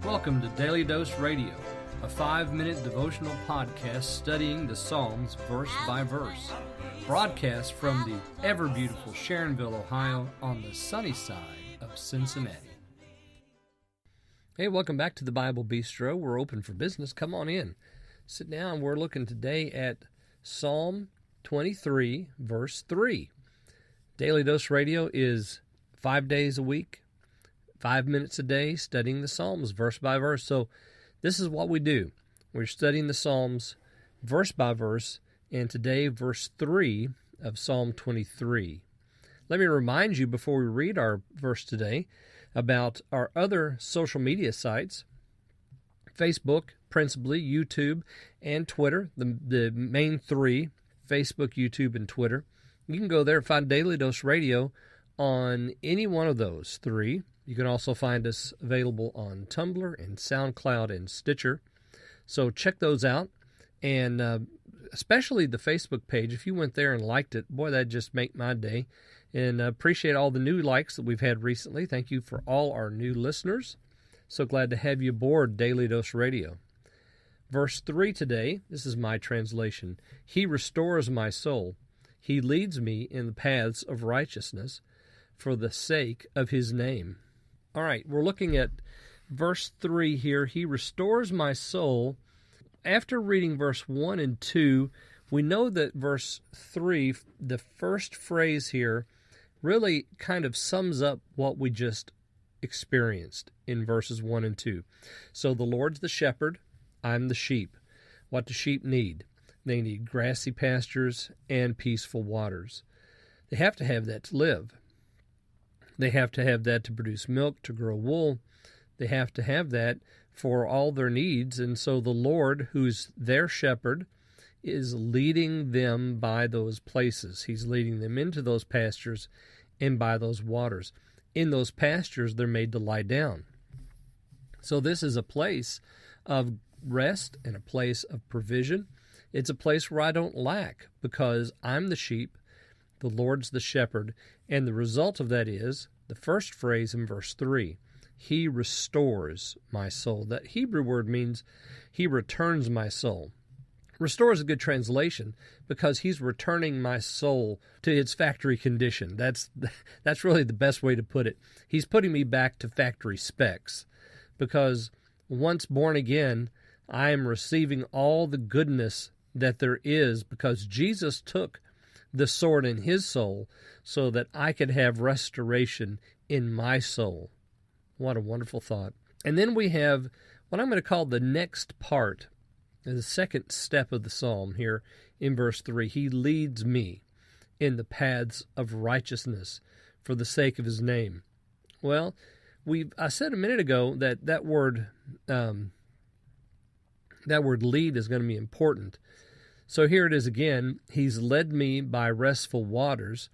Welcome to Daily Dose Radio, a 5-minute devotional podcast studying the Psalms verse by verse. Broadcast from the ever-beautiful Sharonville, Ohio, on the sunny side of Cincinnati. Hey, welcome back to the Bible Bistro. We're open for business. Come on in. Sit down. We're looking today at Psalm 23, verse 3. Daily Dose Radio is 5 days a week, 5 minutes a day, studying the Psalms verse by verse. So this is what we do. We're studying the Psalms verse by verse, and today verse 3 of Psalm 23. Let me remind you before we read our verse today about our other social media sites, Facebook, principally, YouTube, and Twitter, the main three, Facebook, YouTube, and Twitter. You can go there and find Daily Dose Radio on any one of those three. You can also find us available on Tumblr and SoundCloud and Stitcher. So check those out. And especially the Facebook page, if you went there and liked it, boy, that'd just make my day. And appreciate all the new likes that we've had recently. Thank you for all our new listeners. So glad to have you aboard Daily Dose Radio. Verse 3 today, this is my translation. He restores my soul. He leads me in the paths of righteousness for the sake of his name. All right, we're looking at verse 3 here. He restores my soul. After reading verse 1 and 2, we know that verse 3, the first phrase here, really kind of sums up what we just experienced in verses 1 and 2. So the Lord's the shepherd, I'm the sheep. What do sheep need? They need grassy pastures and peaceful waters. They have to have that to live. They have to have that to produce milk, to grow wool. They have to have that for all their needs. And so the Lord, who's their shepherd, is leading them by those places. He's leading them into those pastures and by those waters. In those pastures, they're made to lie down. So this is a place of rest and a place of provision. It's a place where I don't lack because I'm the sheep, the Lord's the shepherd, and the result of that is the first phrase in verse 3, he restores my soul. That Hebrew word means he returns my soul. Restore is a good translation because he's returning my soul to its factory condition. That's really the best way to put it. He's putting me back to factory specs because once born again, I am receiving all the goodness that there is because Jesus took the sword in his soul so that I could have restoration in my soul. What a wonderful thought. And then we have what I'm going to call the next part, the second step of the psalm here in verse 3. He leads me in the paths of righteousness for the sake of his name. Well, I said a minute ago that word lead is going to be important. So here it is again. He's led me by restful waters.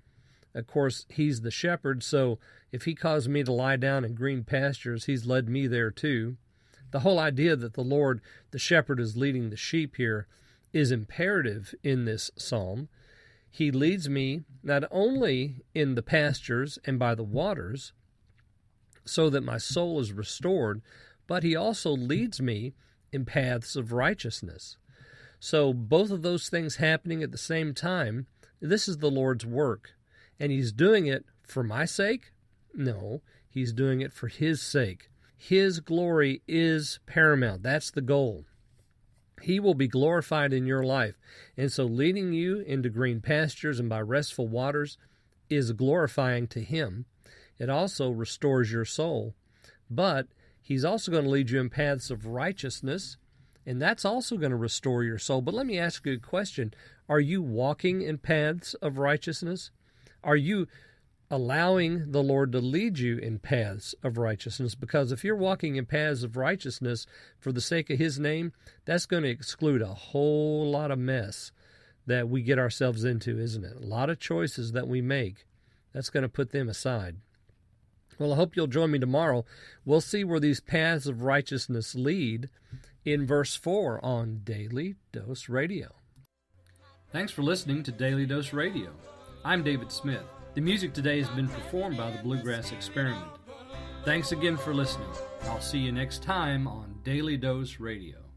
Of course, he's the shepherd, so if he caused me to lie down in green pastures, he's led me there too. The whole idea that the Lord, the shepherd, is leading the sheep here is imperative in this psalm. He leads me not only in the pastures and by the waters, so that my soul is restored, but he also leads me in paths of righteousness. So both of those things happening at the same time, this is the Lord's work. And he's doing it for my sake? No, he's doing it for his sake. His glory is paramount. That's the goal. He will be glorified in your life. And so leading you into green pastures and by restful waters is glorifying to him. It also restores your soul. But he's also going to lead you in paths of righteousness, and that's also going to restore your soul. But let me ask you a question. Are you walking in paths of righteousness? Are you allowing the Lord to lead you in paths of righteousness? Because if you're walking in paths of righteousness for the sake of his name, that's going to exclude a whole lot of mess that we get ourselves into, isn't it? A lot of choices that we make, that's going to put them aside. Well, I hope you'll join me tomorrow. We'll see where these paths of righteousness lead in verse 4 on Daily Dose Radio. Thanks for listening to Daily Dose Radio. I'm David Smith. The music today has been performed by the Bluegrass Experiment. Thanks again for listening. I'll see you next time on Daily Dose Radio.